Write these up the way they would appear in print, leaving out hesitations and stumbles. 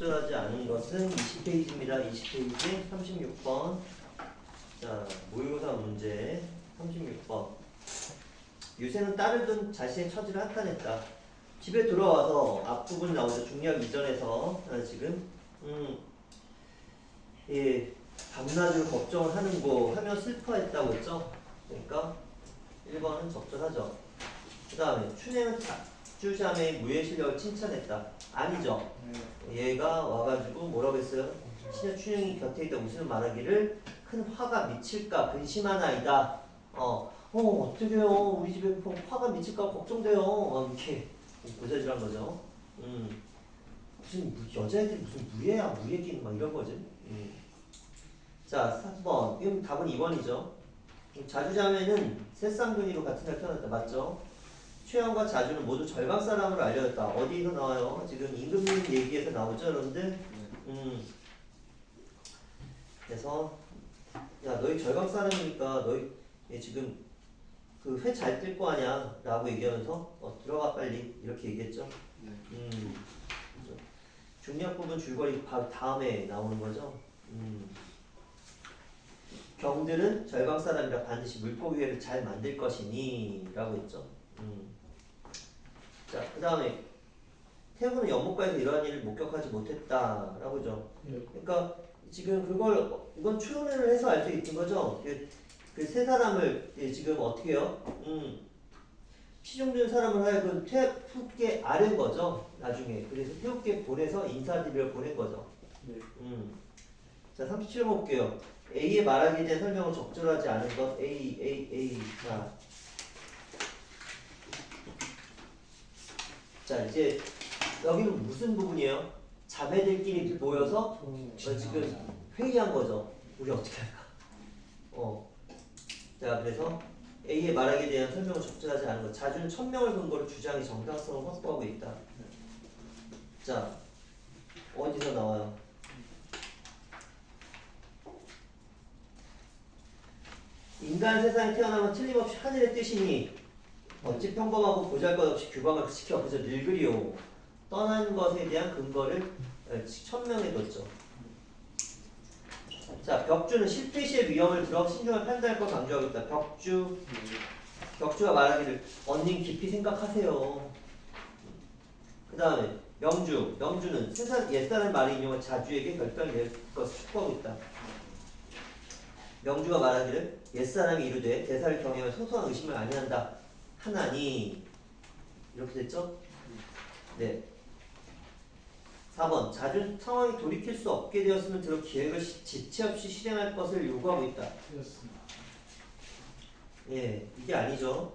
적절하지 않은 것은 20페이지입니다. 20페이지 36번. 자, 모의고사 문제 36번. 유세는 딸을 둔 자신의 처지를 한탄했다. 집에 들어와서 앞부분 나오죠. 중략 이전에서 지금 예, 밤낮으로 걱정을 하는 거 하며 슬퍼했다고 했죠. 그러니까 1번은 적절하죠. 그 다음에 춘향은 자주자매의 무예 실력을 칭찬했다. 아니죠. 얘가 와가지고 뭐라고 했어요? 신의 춘향이 곁에 있다 무슨 말하기를 큰 화가 미칠까 근심하나이다. 어떡해요. 우리 집에 화가 미칠까 걱정돼요. 이렇게 고자질한 거죠. 무슨 여자애들이 무슨 무예야 무예끼는 막 이런 거지. 자, 3번. 이건 답은 2번이죠. 자주자매는 새쌍둥이로 같은 날 태어났다. 맞죠? 최영과 자주는 모두 절강 사람으로 알려졌다. 어디서 나와요? 지금 임금님 얘기에서 나오죠, 여러분들? 그래서 야, 너희 절강 사람이니까 너희 지금 그 회 잘 뜰 거 아니야? 라고 얘기하면서 들어가 빨리 이렇게 얘기했죠. 중략 부분 줄거리 바로 다음에 나오는 거죠. 경들은 절강 사람이라 반드시 물고기 회를 잘 만들 것이니 라고 했죠. 자, 그 다음에 태우는 연못가에서 이러한 일을 목격하지 못했다 라고 죠. 그러니까 지금 이건 추론을 해서 알 수 있는 거죠. 그 세 사람을 지금 어떻게 해요? 피종된 사람을 하여금 태우께 아는 거죠. 나중에. 그래서 태우께 보내서 인사드리러 보낸 거죠. 자, 37번 볼게요. A의 말하기에 대한 설명은 적절하지 않은 것. A. 자, 이제 여기는 무슨 부분이에요? 자매들끼리 모여서 지금 회의한 거죠. 우리 어떻게 할까? 자, 그래서 A의 말하기에 대한 설명은 적절하지 않은 것. 자주는 천명을 근거로 주장이 정당성을 확보하고 있다. 자, 어디서 나와요? 인간 세상에 태어나면 틀림없이 하늘의 뜻이니 어찌 평범하고 보잘것없이 규범을 지켜 그저 늙으리요. 떠난 것에 대한 근거를 천명해 뒀죠. 자, 벽주는 실패 시의 위험을 들어 신중한 판단할 걸 강조하고 있다. 벽주가 말하기를 언님 깊이 생각하세요. 그 다음에 명주는 옛사람 말을 인용한 자주에게 결단을 낼 것을 촉구하고 있다. 명주가 말하기를 옛사람이 이르되 대사를 경외하며 소소한 의심을 아니한다 하나니 이렇게 됐죠? 네. 4번 자주 상황이 돌이킬 수 없게 되었으면 들어 계획을 지체 없이 실행할 것을 요구하고 있다. 예, 이게 아니죠.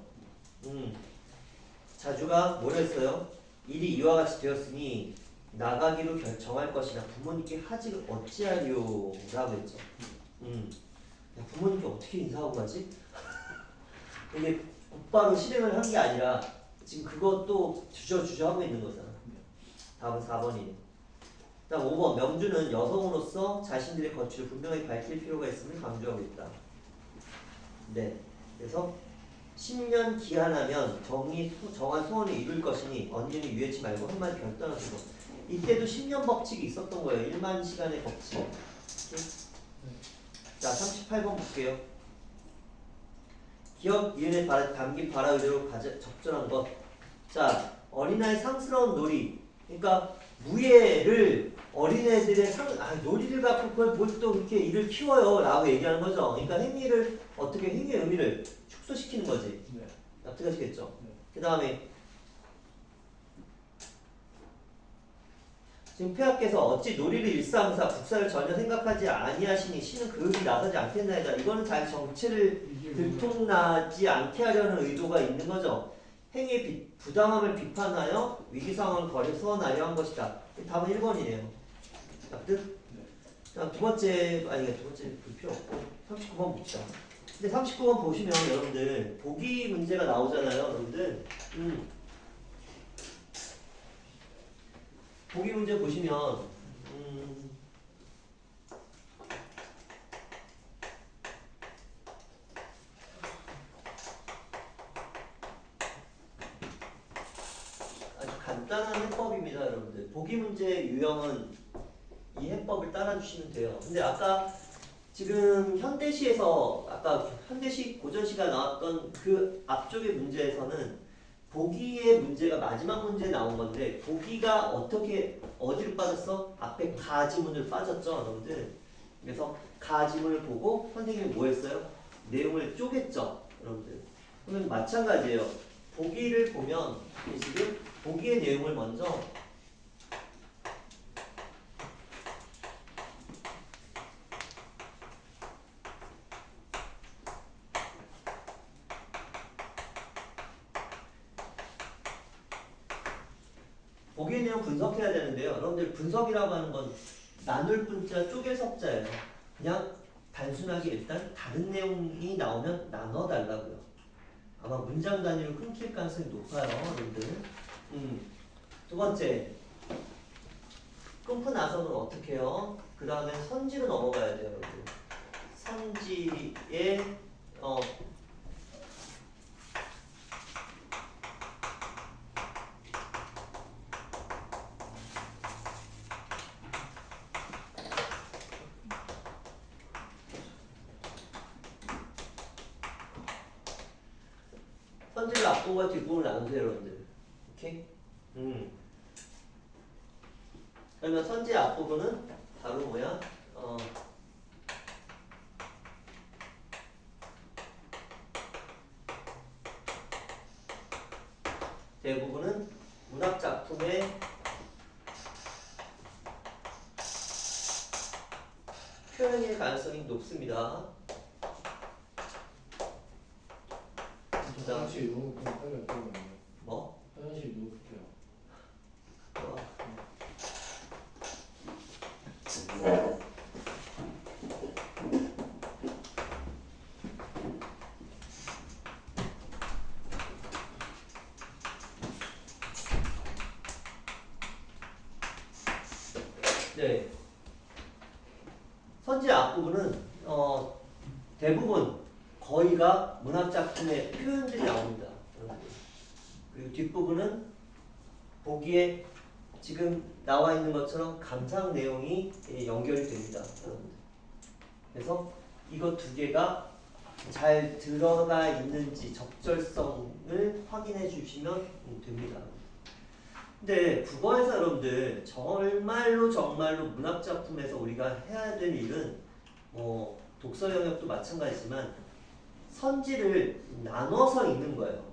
자주가 뭘 했어요? 일이 이와 같이 되었으니 나가기로 결정할 것이나 부모님께 하지 어찌하리요 라고 했죠. 야, 부모님께 어떻게 인사하고 가지? 이게 곧바로 실행을 한 게 아니라 지금 그것도 주저주저 하고 있는 거잖아. 답은 4번이네. 다음 5번 명주는 여성으로서 자신들의 거취를 분명히 밝힐 필요가 있음을 강조하고 있다. 네, 그래서 10년 기한하면 정한 소원을 이룰 것이니 언니는 유예치 말고 한마디 결단하는 거. 이때도 10년 법칙이 있었던 거예요. 1만 시간의 법칙. 자, 38번 볼게요. 기업 이윤에 담긴 바라 의대로 적절한 것. 자, 어린아이 상스러운 놀이. 그러니까 무예를 어린애들의 놀이를 갖고 그걸 뭘 또 그렇게 일을 키워요 라고 얘기하는 거죠. 그러니까 행위의 의미를 축소시키는 거지. 납득하시겠죠? 그 다음에 지금 폐하께서 어찌 놀이를 일삼사 국사를 전혀 생각하지 아니하시니 신은 그 의리 나서지 않겠나이다. 이거는 자기 정체를 들통나지 않게 하려는 의도가 있는 거죠. 행위의 부당함을 비판하여 위기상황을 거려 소원하려 한 것이다. 답은 1번이에요. 납득? 두 번째 볼 필요 없고 39번 봅시다. 근데 39번 보시면 여러분들 보기 문제가 나오잖아요. 여러분들 보기 문제 보시면 아주 간단한 해법입니다. 여러분들 보기 문제 유형은 이 해법을 따라주시면 돼요. 근데 아까 지금 현대시에서 아까 현대시 고전시가 나왔던 그 앞쪽의 문제에서는 보기의 문제가 마지막 문제에 나온 건데 보기가 어떻게 어디로 빠졌어? 앞에 가지문을 빠졌죠, 여러분들. 그래서 가지문을 보고 선생님이 뭐 했어요? 내용을 쪼갰죠, 여러분들. 그러면 마찬가지예요. 보기를 보면 지금 보기의 내용을 먼저 보기의 내용 분석해야 되는데요. 여러분들 분석이라고 하는 건 나눌 분자 쪼갤 석자예요. 그냥 단순하게 일단 다른 내용이 나오면 나눠달라고요. 아마 문장 단위로 끊길 가능성이 높아요, 여러분들. 두 번째, 끊고 나서는 어떻게 해요? 그 다음에 선지로 넘어가야 돼요, 여러분. 선지에 선지를 앞부분과 뒷부분을 나누세요, 여러분들. 오케이? 그러면 선지의 앞부분은 바로 뭐야? 대부분은 문학작품의 표현일 가능성이 높습니다. 화장실 너무 그냥 빨리 들어가요. 뭐? 화장실 너무 급해요. 네. 선지 앞부분은 대부분 거의가 문학작품의 표현들이 나옵니다. 그리고 뒷부분은 보기에 지금 나와 있는 것처럼 감상 내용이 연결이 됩니다. 그래서 이거 두 개가 잘 들어가 있는지 적절성을 확인해 주시면 됩니다. 근데 국어에서 여러분들 정말로 문학작품에서 우리가 해야 될 일은 독서 영역도 마찬가지지만 선지를 나눠서 읽는 거예요.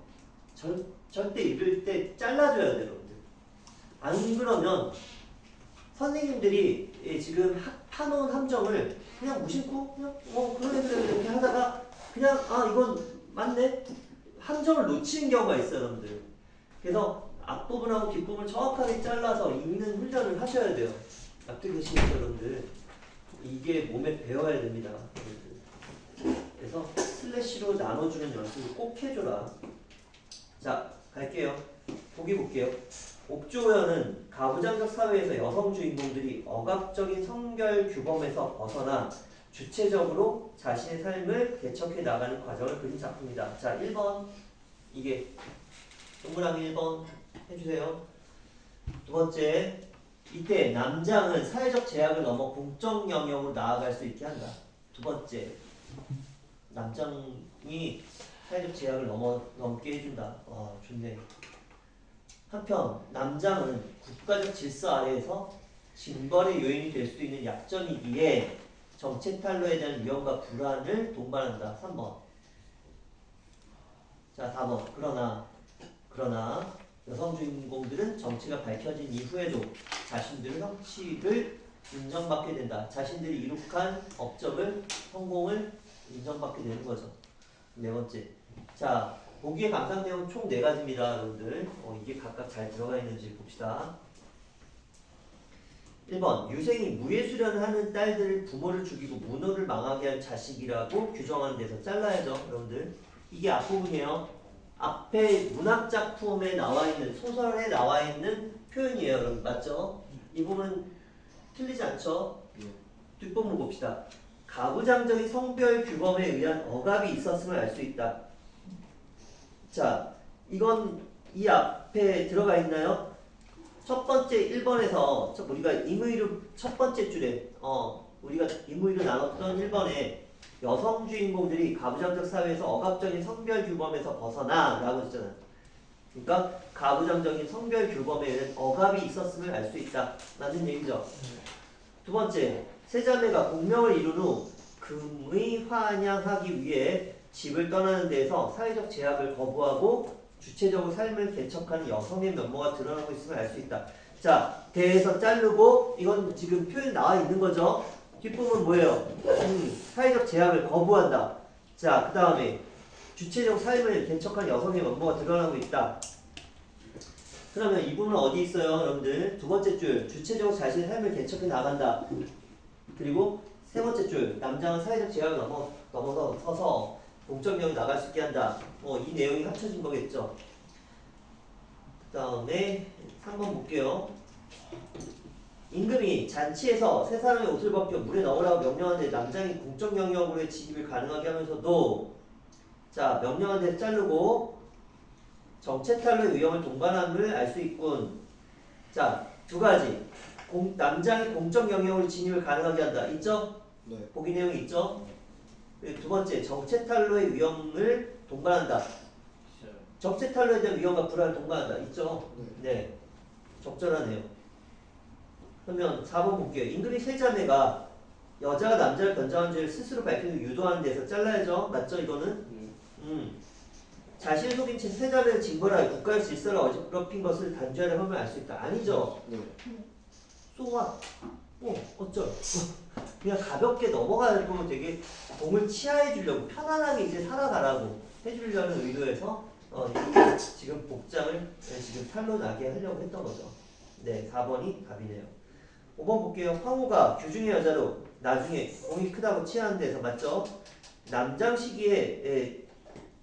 절대 읽을 때 잘라줘야 돼요, 여러분들. 안 그러면 선생님들이 지금 파놓은 함정을 그냥 무심코 그냥 그래 이렇게 하다가 그냥 이건 맞네 함정을 놓치는 경우가 있어요, 여러분들. 그래서 앞부분하고 뒷부분을 정확하게 잘라서 읽는 훈련을 하셔야 돼요. 납득되시겠죠, 여러분들? 이게 몸에 배워야 됩니다, 여러분들. 그래서 슬래시로 나눠주는 연습을 꼭 해줘라. 자, 갈게요. 보기 볼게요. 옥조연은 가부장적 사회에서 여성 주인공들이 억압적인 성별 규범에서 벗어나 주체적으로 자신의 삶을 개척해 나가는 과정을 그린 작품이다. 자, 1번. 이게 동그라미 1번 해주세요. 두 번째, 이때 남장은 사회적 제약을 넘어 공적 영역으로 나아갈 수 있게 한다. 두 번째, 남장이 사회적 제약을 넘게 해준다. 좋네. 한편 남장은 국가적 질서 아래에서 징벌의 요인이 될 수도 있는 약점이기에 정책 탄로에 대한 위험과 불안을 동반한다. 3번. 자, 4번. 그러나 여성 주인공들은 정치가 밝혀진 이후에도 자신들의 성취를 인정받게 된다. 자신들이 이룩한 업적을 성공을 인정받게 되는 거죠. 네 번째. 자, 보기의 감상 내용 총 4가지입니다, 여러분들. 이게 각각 잘 들어가 있는지 봅시다. 1번. 유생이 무예수련을 하는 딸들을 부모를 죽이고 문호를 망하게 한 자식이라고 규정하는 데서 잘라야죠, 여러분들. 이게 앞부분이에요. 앞에 문학작품에 나와 있는, 소설에 나와 있는 표현이에요, 여러분. 맞죠? 이 부분 틀리지 않죠? 뒷부분 봅시다. 가부장적인 성별 규범에 의한 억압이 있었음을 알 수 있다. 자, 이건 이 앞에 들어가 있나요? 첫 번째 1번에서 우리가 임의로 첫 번째 줄에 우리가 임의로 나눴던 1번에 여성 주인공들이 가부장적 사회에서 억압적인 성별 규범에서 벗어나 라고 했잖아. 그러니까 가부장적인 성별 규범에 의한 억압이 있었음을 알 수 있다 라는 얘기죠. 두 번째, 세 자매가 공명을 이룬 후 금의 환양하기 위해 집을 떠나는 데에서 사회적 제약을 거부하고 주체적으로 삶을 개척하는 여성의 면모가 드러나고 있음을 알 수 있다. 자, 대에서 자르고 이건 지금 표현 나와 있는 거죠. 뒷부분 뭐예요? 사회적 제약을 거부한다. 자, 그 다음에 주체적 삶을 개척한 여성의 면모가 드러나고 있다. 그러면 이 부분은 어디 있어요, 여러분들? 두 번째 줄, 주체적으로 자신의 삶을 개척해 나간다. 그리고 세 번째 줄, 남자는 사회적 제약을 넘어서서 공적력이 나갈 수 있게 한다. 이 내용이 합쳐진 거겠죠. 그 다음에 3번 볼게요. 임금이 잔치에서 세 사람의 옷을 벗겨 물에 넣으라고 명령하는데 남장이 공적 영역으로의 진입을 가능하게 하면서도 자, 명령한 데서 자르고 정체탈로의 위험을 동반함을 알 수 있군. 자, 두 가지. 남장이 공적 영역으로 진입을 가능하게 한다. 있죠? 네. 보기 내용이 있죠? 그리고 두 번째, 정체탈로의 위험을 동반한다. 정체탈로에 대한 위험과 불안을 동반한다. 있죠? 네. 적절하네요. 그러면 4번 볼게요. 임금이 세 자매가 여자가 남자를 변장한 죄를 스스로 밝히는 유도하는 데서 잘라야죠. 맞죠? 이거는? 자신을 속인 채 세 자매를 징벌하여 국가의 질서를 어지럽힌 것을 단죄하려 하면 알 수 있다. 아니죠? 네. 쏘아. 어쩔. 그냥 가볍게 넘어가는 거면 되게 공을 치하해 주려고 편안하게 이제 살아가라고 해주려는 의도에서 이 지금 복장을 지금 탈로 나게 하려고 했던 거죠. 네, 4번이 답이네요. 5번 볼게요. 황후가 규중의 여자로 나중에 공이 크다고 치하는 데서 맞죠? 남장 시기에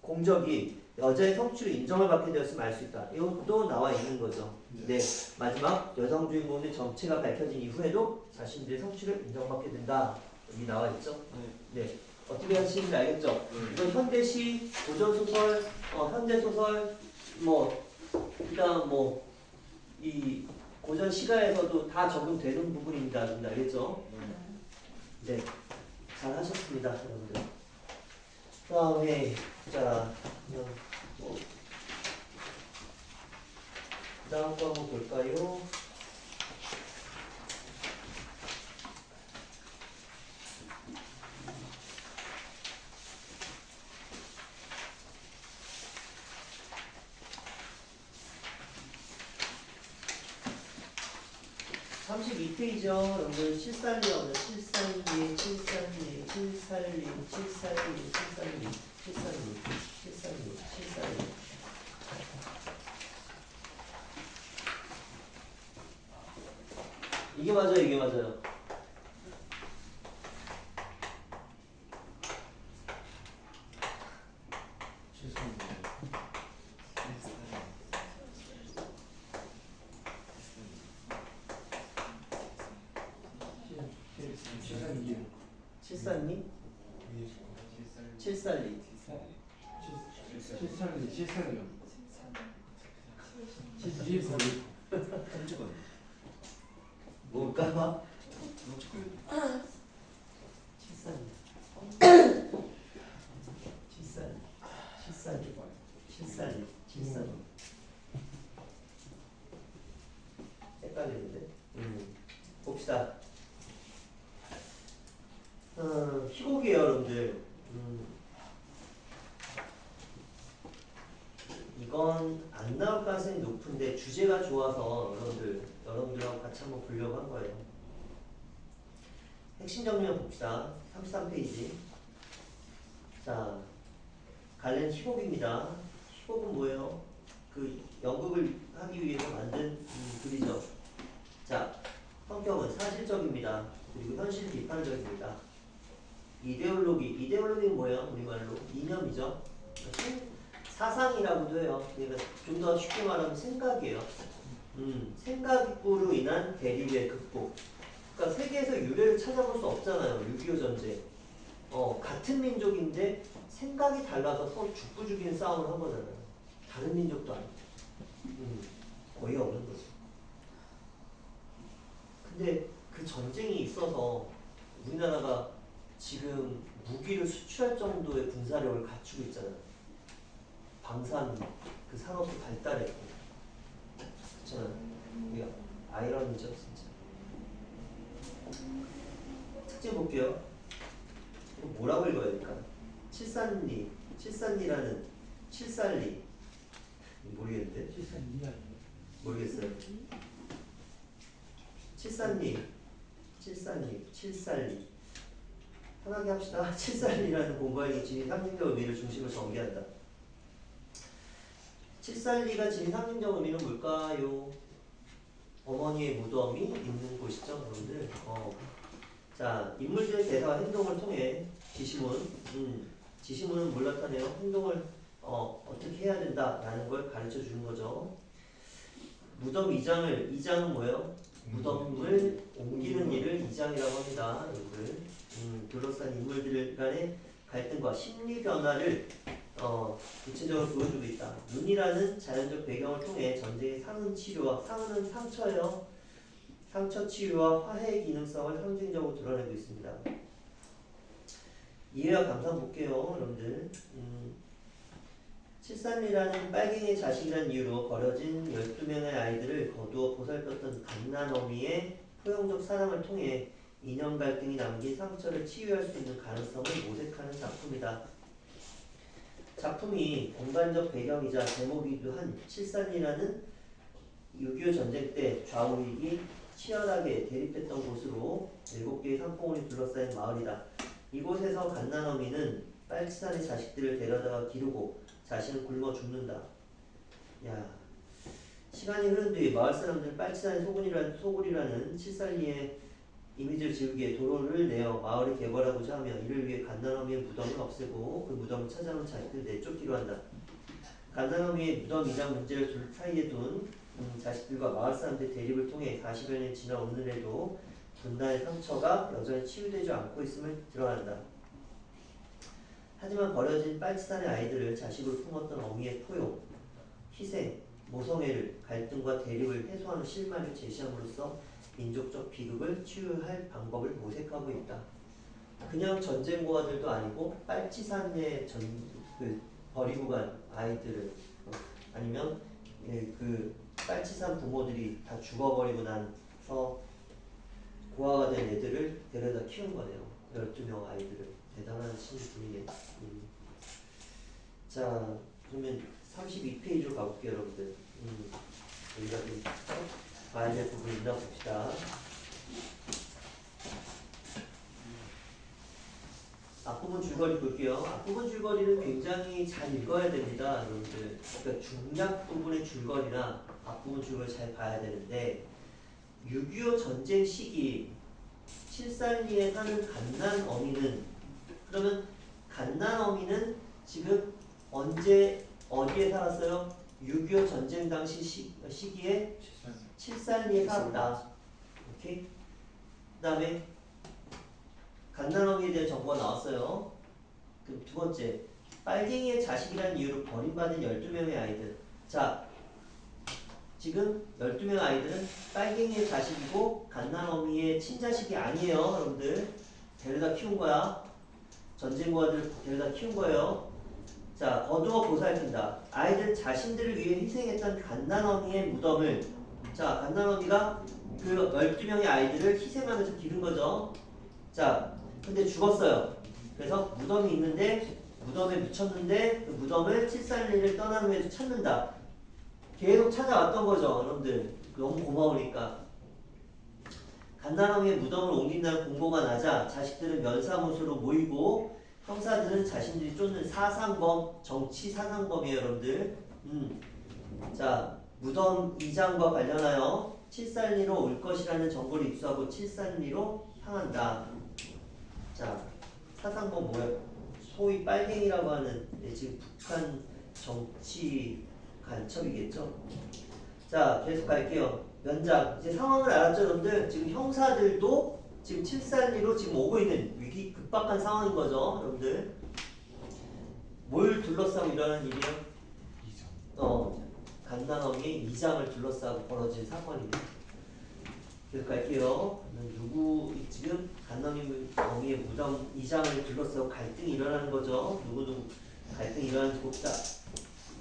공적이 여자의 성취로 인정을 받게 되었음을 알 수 있다. 이것도 나와 있는 거죠. 네, 마지막 여성 주인공의 정체가 밝혀진 이후에도 자신들의 성취를 인정받게 된다. 여기 나와 있죠. 네, 어떻게 하시는지 알겠죠? 이건 현대시, 고전소설, 현대소설, 그다음 이 고전 시가에서도 다 적용되는 부분입니다. 알겠죠? 네, 잘 하셨습니다, 여러분들. 그다음에 자, 다음 거 한번 볼까요? (32페이지요) 여러분 742 없는 732 732 742 742 732 732 732 732 이게 맞아요, 이게 맞아요. 칠산리? 칠살리. 뭘까? 칠산리. 칠산리. 헷갈리는데. 봅시다. 희곡이에요, 여러분들. 이건 안 나올 가능성이 높은데 주제가 좋아서 여러분들하고 같이 한번 보려고 한 거예요. 핵심 정리만 봅시다. 33페이지. 자, 갈렌 희곡입니다. 희곡은 뭐예요? 그 연극을 하기 위해서 만든 글이죠. 자, 성격은 사실적입니다. 그리고 현실 비판적입니다. 이데올로기는 뭐예요? 우리말로 이념이죠. 사상이라고도 해요. 그러니까 좀 더 쉽게 말하면 생각이에요. 생각으로 인한 대립의 극복. 그러니까 세계에서 유래를 찾아볼 수 없잖아요. 6.25 전쟁. 같은 민족인데 생각이 달라서 서로 죽고 죽이는 싸움을 한 거잖아요. 다른 민족도 아니고. 거의 없는 거죠. 근데 그 전쟁이 있어서 우리나라가 지금 무기를 수출할 정도의 군사력을 갖추고 있잖아. 방산 그 산업도 발달했고. 그렇잖아. 이게 아이러니죠, 진짜. 특징 볼게요. 이거 뭐라고 읽어야 될까? 칠산리라는 칠살리 모르겠는데? 모르겠어요. 칠살리 편하게 합시다. 칠살리라는 공간이 지닌 상징적 의미를 중심으로 전개한다. 칠살리가 지닌 상징적 의미는 뭘까요? 어머니의 무덤이 있는 곳이죠, 여러분들. 자, 인물들의 대사와 행동을 통해 지시문은 뭘 나타내요? 행동을 어떻게 해야 된다라는 걸 가르쳐 주는 거죠. 무덤 이장은 뭐예요? 무덤을 옮기는 일을 이장이라고 합니다. 여러분들. 둘러싼 인물들 간의 갈등과 심리 변화를 구체적으로 보여주고 있다. 눈이라는 자연적 배경을 통해 전쟁의 상흔 상흔은 상처예요. 상처 치유와 화해의 기능성을 상징적으로 드러내고 있습니다. 이해와 감상 볼게요, 여러분들. 칠산리라는 빨갱이의 자식이라는 이유로 버려진 12명의 아이들을 거두어 보살폈던 갓난어미의 포용적 사랑을 통해 이념 갈등이 남긴 상처를 치유할 수 있는 가능성을 모색하는 작품이다. 작품이 공간적 배경이자 제목이기도 한 칠산리라는 6.25 전쟁 때 좌우익이 치열하게 대립했던 곳으로 7개의 산봉우리 둘러싸인 마을이다. 이곳에서 갓난어미는 빨치산의 자식들을 데려다가 기르고 자신은 굶어 죽는다. 야, 시간이 흐른 뒤 마을 사람들은 빨치산의 소굴이라는 칠살리의 이미지를 지우기 위해 도로를 내어 마을을 개발하고자 하며 이를 위해 갓난어미의 무덤을 없애고 그 무덤을 찾아온 자식들을 내쫓기로 한다. 갓난어미의 무덤 이장 문제를 둘 사이에 둔 자식들과 마을 사람들의 대립을 통해 40여 년이 지난 오늘에도 분단의 상처가 여전히 치유되지 않고 있음을 드러난다. 하지만 버려진 빨치산의 아이들을 자식으로 품었던 어미의 포용, 희생, 모성애를 갈등과 대립을 해소하는 실마리를 제시함으로써 민족적 비극을 치유할 방법을 모색하고 있다. 그냥 전쟁고아들도 아니고 빨치산에 버리고 간 아이들을 아니면 그 빨치산 부모들이 다 죽어버리고 나서 고아가 된 애들을 데려다 키운 거네요. 12명 아이들을. 대단한 신분이네. 자, 그러면 32페이지로 가볼게요, 여러분들. 여기가 좀 봐야 될 부분이 있나 봅시다. 앞부분 줄거리 볼게요. 앞부분 줄거리는 굉장히 잘 읽어야 됩니다, 여러분들. 그러니까 중략 부분의 줄거리나 앞부분 줄거리 잘 봐야 되는데 6.25 전쟁 시기 칠살리에 사는 갓난어미는 그러면 갓난어미는 지금 언제 어디에 살았어요? 6.25 전쟁 당시 시기에 칠살리에 살았다. 오케이? 그 다음에 갓난어미에 대한 정보가 나왔어요. 그럼 두 번째, 빨갱이의 자식이라는 이유로 버림받은 12명의 아이들. 자, 지금 12명의 아이들은 빨갱이의 자식이고 갓난어미의 친자식이 아니에요, 여러분들. 데려다 키운 거야. 전쟁고아들 데려다 키운 거예요. 자, 거두어 보살핀다. 아이들 자신들을 위해 희생했던 갓난어미의 무덤을, 자, 갓난어미가 그 12명의 아이들을 희생하면서 기른 거죠. 자, 근데 죽었어요. 그래서 무덤이 있는데 무덤에 묻혔는데 그 무덤을 칠살리를 떠난 후에도 찾는다. 계속 찾아왔던 거죠, 여러분들. 너무 고마우니까. 갓난어미의 무덤을 옮긴다는 공고가 나자 자식들은 면사무소로 모이고 형사들은 자신들이 쫓는 사상범, 정치 사상범이에요, 여러분들. 자, 무덤 이장과 관련하여 칠살리로 올 것이라는 정보를 입수하고 칠살리로 향한다. 자, 사상범 뭐예요? 소위 빨갱이라고 하는 지금 북한 정치 간첩이겠죠. 자, 계속 갈게요. 연장. 이제 상황을 알았죠, 여러분들? 지금 형사들도 지금 칠살리로 지금 오고 있는 위기 급박한 상황인 거죠, 여러분들. 뭘 둘러싸고 일어나는 일이요? 갓난어미 이장을 둘러싸고 벌어진 사건입니다. 계속 갈게요. 누구 지금 간너님 어미의 무덤 이장을 둘러싸고 갈등이 일어나는 거죠. 누구 갈등이 일어나는지 봅시다.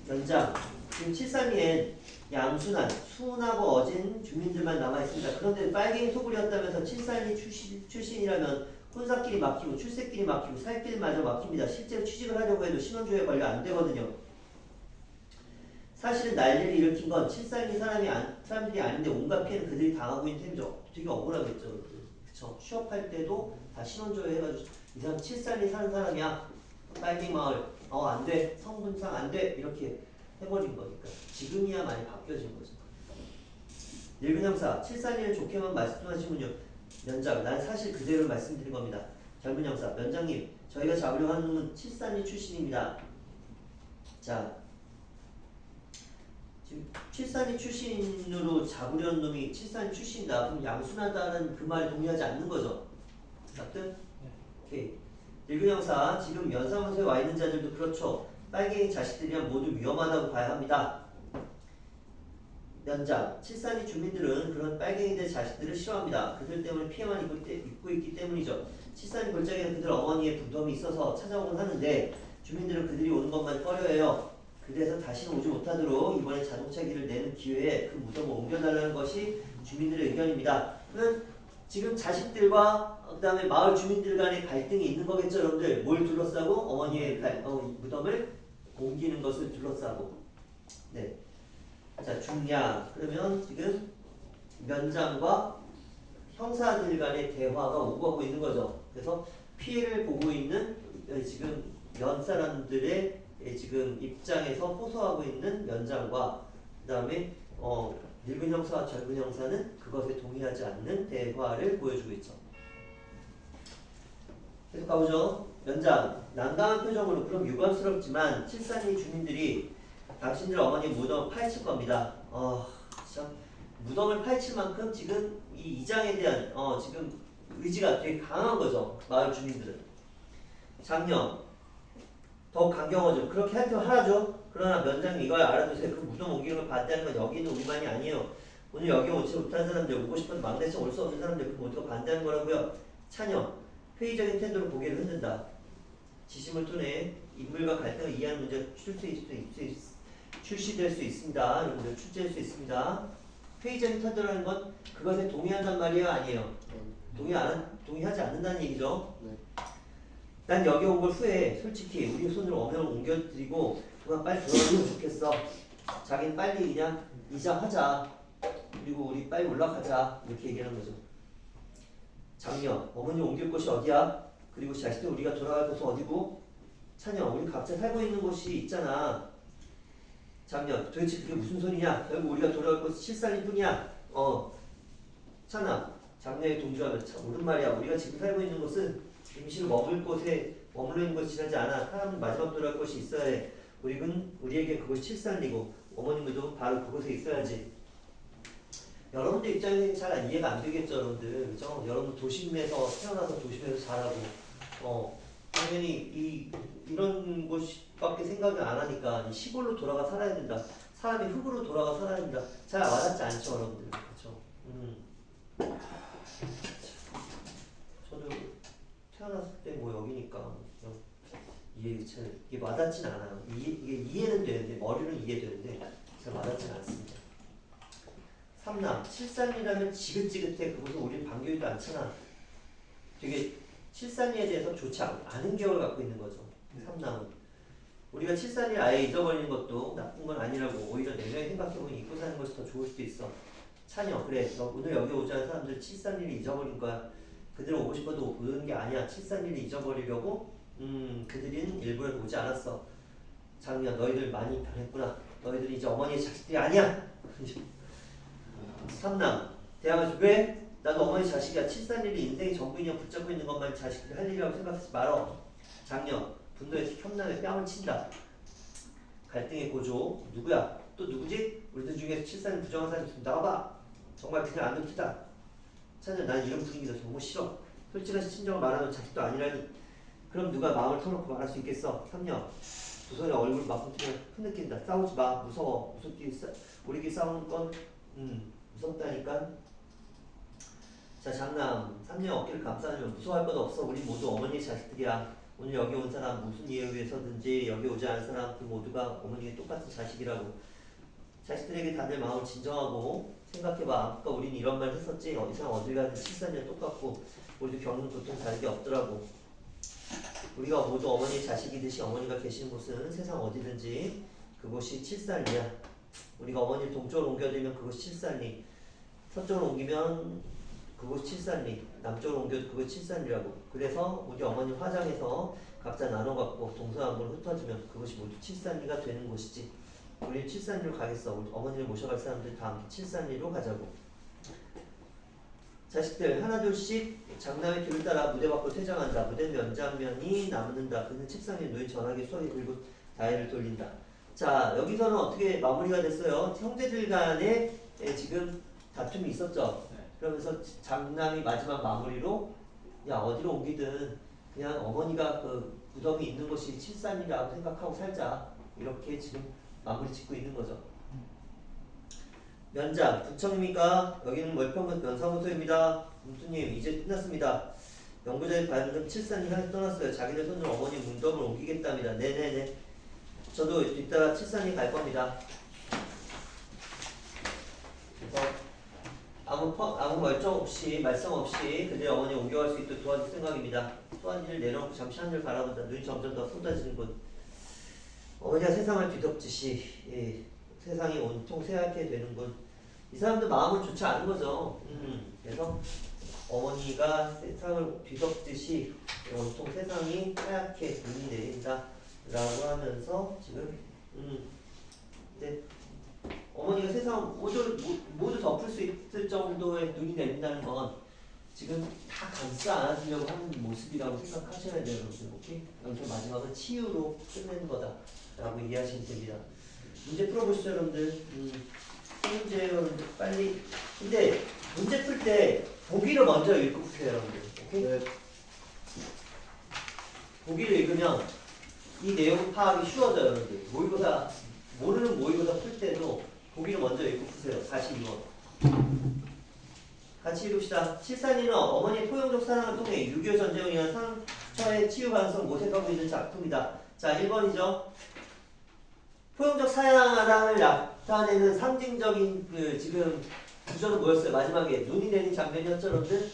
연장 지금 732엔 양순한 수훈하고 어진 주민들만 남아있습니다. 그런데 빨갱이 소굴이었다면서 732 출신이라면 혼사끼리 막히고 출세끼리 막히고 살길마저 막힙니다. 실제로 취직을 하려고 해도 신원조회 관리 안 되거든요. 사실은 난리를 일으킨 건 732 사람들이 아닌데 온갖 피해는 그들이 당하고 있는 셈이죠. 되게 억울하겠죠. 그쵸? 취업할 때도 다 신원조회 해가지고 이 사람 732 사는 사람이야. 빨갱이 마을 안 돼. 성분상 안 돼. 이렇게 해버린 거니까. 지금이야 많이 바뀌어진 거죠. 읽은 형사 732를 좋게만 말씀하시군요. 면장 난 사실 그대로 말씀드린 겁니다. 젊은 형사 면장님 저희가 잡으려고 하는 놈은 732 출신입니다. 자 지금 732 출신으로 잡으려는 놈이 732 출신이다. 그럼 양순하다는 그 말에 동의하지 않는 거죠. 맞든? 오케이. 읽은 형사 지금 면사무소에 와 있는 자들도 그렇죠. 빨갱이 자식들이란 모두 위험하다고 봐야 합니다. 면장 732 주민들은 그런 빨갱이들 자식들을 싫어합니다. 그들 때문에 피해만 입고 있기 때문이죠. 732 골짜기에는 그들 어머니의 부dom이 있어서 찾아오곤 하는데 주민들은 그들이 오는 것만 꺼려해요. 그래서 다시는 오지 못하도록 이번에 자동차기를 내는 기회에 그 무덤을 옮겨달라는 것이 주민들의 의견입니다. 그러면 지금 자식들과 그 다음에 마을 주민들 간의 갈등이 있는 거겠죠, 여러분들. 뭘 둘러싸고? 어머니의 무덤을 옮기는 것을 둘러싸고. 네. 자, 중량. 그러면 지금 면장과 형사들 간의 대화가 오고 가고 있는 거죠. 그래서 피해를 보고 있는 지금 면 사람들의 지금 입장에서 호소하고 있는 면장과 그 다음에 늙은 형사와 젊은 형사는 그것에 동의하지 않는 대화를 보여주고 있죠. 계속 가보죠. 면장 난감한 표정으로 그럼 유감스럽지만 732 주민들이 당신들 어머니 무덤을 파헤칠 겁니다. 참 무덤을 파헤칠 만큼 지금 이 이장에 대한 지금 의지가 되게 강한 거죠. 마을 주민들은. 장녀 더 강경하죠. 그렇게 할 때는 하죠. 그러나 면장님 이걸 알아두세요. 그 무덤 옮기는 걸 반대하는 건 여기 있는 우리만이 아니에요. 오늘 여기 오지 못한 사람들, 오고 싶어도 막내처 올 수 없는 사람들 그 모두가 반대하는 거라고요. 찬영 회의적인 태도로 고개를 흔든다. 지심을 통해 인물과 갈등을 이해하는 문제가 출시될 수 있습니다. 여러분들 출제할 수 있습니다. 회의적인 태도라는 건 그것에 동의한단 말이에요, 아니에요? 동의하지 않는다는 얘기죠. 네. 난 여기 온 걸 후회해. 솔직히 우리 손으로 엄연을 옮겨드리고 그만 빨리 돌아가면 좋겠어. 자기는 빨리 그냥 이장하자. 그리고 우리 빨리 올라가자. 이렇게 얘기하는 거죠. 장녀, 어머니 옮길 곳이 어디야? 그리고 자식들 우리가 돌아갈 곳은 어디고? 찬여, 우리 각자 살고 있는 곳이 있잖아. 장녀, 도대체 그게 무슨 소리냐? 결국 우리가 돌아갈 곳은 732 뿐이야. 찬아, 장녀의 동조하면 참 옳은 말이야. 우리가 지금 살고 있는 곳은 임시로 머물 곳에 머물러 있는 것이 지나지 않아. 사람은 마지막 돌아갈 곳이 있어야 해. 우리에게 그것이 732고 어머님들도 바로 그곳에 있어야지. 여러분들 입장에서는 잘 이해가 안 되겠죠, 여러분들. 그죠? 여러분 도심에서 태어나서 도심에서 자라고 당연히 이런 곳밖에 생각을 안 하니까 이 시골로 돌아가 살아야 된다. 사람이 흙으로 돌아가 살아야 된다. 잘 와닿지 않죠, 여러분들. 그렇죠? 저도 태어났을 때 뭐 여기니까 이게 와닿진 않아요. 이게 이해는 되는데 머리는 이해되는데 잘 와닿진 않습니다. 3남 732라면 지긋지긋해. 그것은 우리는 반겨지도 않잖아. 되게 732에 대해서 좋지 않은 기억을 갖고 있는 거죠. 3남은 우리가 732를 아예 잊어버리는 것도 나쁜 건 아니라고 오히려 내년에 생각해보니 잊고 사는 것이 더 좋을 수도 있어. 찬여 그래 너 오늘 여기 오자는 사람들 732를 잊어버린 거야. 그들은 오고 싶어도 오는 게 아니야. 732를 잊어버리려고 그들은 일부러 오지 않았어. 장미야 너희들 많이 변했구나. 너희들이 이제 어머니의 자식들이 아니야. 3남 대학에서 왜? 나도 어머니 자식이야. 731이 인생의 전부인이야. 붙잡고 있는 것만 자식들이 할 일이라고 생각하지 말어. 장녀 분노에서 현란에 뺨을 친다. 갈등의 고조 누구야? 또 누구지? 우리들 중에서 731 부정한 사람이 있으면 나와봐. 정말 그냥 안 듣기다. 찬여 난 이런 분위기도 정말 싫어. 솔직한 친정을 말하면 자식도 아니라니. 그럼 누가 마음을 터놓고 말할 수 있겠어. 3년 두 손에 얼굴을 맞붙으면 흐느낀다. 싸우지 마. 무서워. 우리끼리 싸우는 건 무섭다니까. 자, 장남, 3년 어깨를 감싸면 무서워할 것 없어. 우리 모두 어머니의 자식들이야. 오늘 여기 온 사람 무슨 이유에 위해서든지 여기 오지 않은 사람 그 모두가 어머니의 똑같은 자식이라고. 자식들에게 다들 마음을 진정하고 생각해봐. 아까 우린 이런 말 했었지. 어디서 어딜 가든 칠산이랑 똑같고 우리도 겪는 고통 다르게 없더라고. 우리가 모두 어머니의 자식이듯이 어머니가 계신 곳은 세상 어디든지 그곳이 칠산이야. 우리가 어머니를 동쪽으로 옮겨들면 그곳이 칠산리, 서쪽으로 옮기면 그곳이 칠산리, 남쪽으로 옮겨도 그곳이 칠산리라고. 그래서 우리 어머니 화장해서 각자 나눠 갖고 동서남북으로 흩어지면 그것이 모두 칠산리가 되는 곳이지. 우리 칠산리로 가겠어. 우리 어머니를 모셔갈 사람들 다 함께 칠산리로 가자고. 자식들 하나 둘씩 장남의 뒤를 따라 무대 밖으로 퇴장한다. 무대 면 장면이 남는다. 그는 책상 위에 놓인 전화기 소리 들고 다이를 돌린다. 자, 여기서는 어떻게 마무리가 됐어요? 형제들 간에 지금 다툼이 있었죠. 네. 그러면서 장남이 마지막 마무리로 야 어디로 옮기든 그냥 어머니가 그 무덤이 있는 곳이 칠산이라고 생각하고 살자. 이렇게 지금 마무리 짓고 있는 거죠. 면장, 부청입니까? 여기는 월평군 면사무소입니다. 문수님, 이제 끝났습니다. 연구자의 발은 칠산이 향해 떠났어요. 자기들 손으로 어머니 문덤을 옮기겠답니다. 네네네. 저도 이따가 칠산이 갈 겁니다. 그래서 아무 멀쩡 없이 말썽 없이 그들의 어머니 옮겨갈 수 있도록 도와줄 생각입니다. 소환이를 내려놓고 잠시 하늘을 바라본다. 눈이 점점 더 쏟아지는 곳. 어머니가 세상을 뒤덮듯이 세상이 온통 새하얗게 되는 곳. 이 사람도 마음은 좋지 않은 거죠. 그래서 어머니가 세상을 뒤덮듯이 온통 세상이 하얗게 눈이 내린다 라고 하면서 지금 근데 어머니가 세상 모두 덮을 수 있을 정도의 눈이 내린다는 건 지금 다 감싸 안아주려고 하는 모습이라고 생각하셔야 돼요. 여러분들. 오케이? 여기서 마지막은 치유로 끝내는 거다 라고 이해하시면 됩니다. 문제 풀어보시죠 여러분들. 문제 여러분들 빨리. 근데 문제 풀 때 보기를 먼저 읽고 푸세요 여러분들. 오케이? 네. 보기를 읽으면 이 내용 파악이 쉬워져요 여러분들. 모의고사 모르는 모의고사 풀 때도 보기를 먼저 읽고 푸세요. 42번. 같이 읽읍시다. 칠산이는 어머니의 포용적 사랑을 통해 6.25 전쟁을 인한 상처의 치유 가능성을 모색하고 있는 작품이다. 자, 1번이죠. 포용적 사랑을 나타내는 상징적인 그 지금 구조는 뭐였어요? 마지막에 눈이 내린 장면이었죠, 여러분들?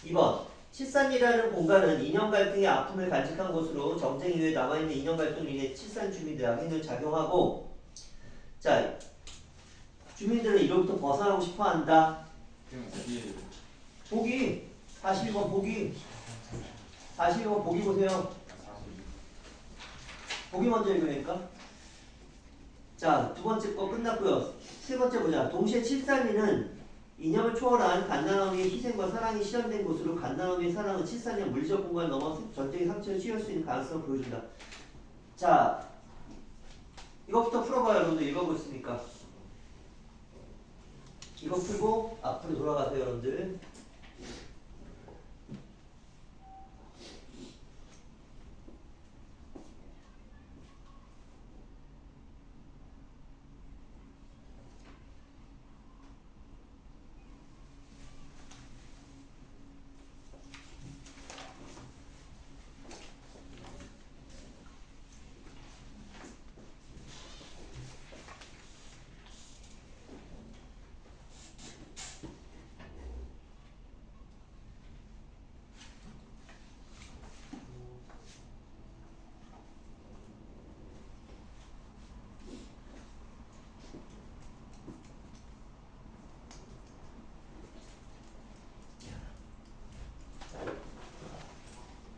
2번. 칠산이라는 공간은 인연 갈등의 아픔을 간직한 곳으로 정쟁 이후에 남아있는 인연 갈등으로 인해 칠산 주민들의 악행을 작용하고, 자, 주민들은 이로부터 벗어나고 싶어 한다. 보기 41번 보기 41번 보기 보세요. 보기 먼저 읽으니까. 자, 두 번째 거 끝났고요. 세 번째 보자. 동시에 칠산리는 이념을 초월한 갓난어미의 희생과 사랑이 실현된 곳으로 갓난어미의 사랑은 칠산리의 물리적 공간을 넘어 전쟁의 상처를 치유할 수 있는 가능성을 보여준다. 자, 이것부터 풀어봐요. 여러분들 읽어보고 있으니까. 이거 풀고 앞으로 돌아가세요 여러분들.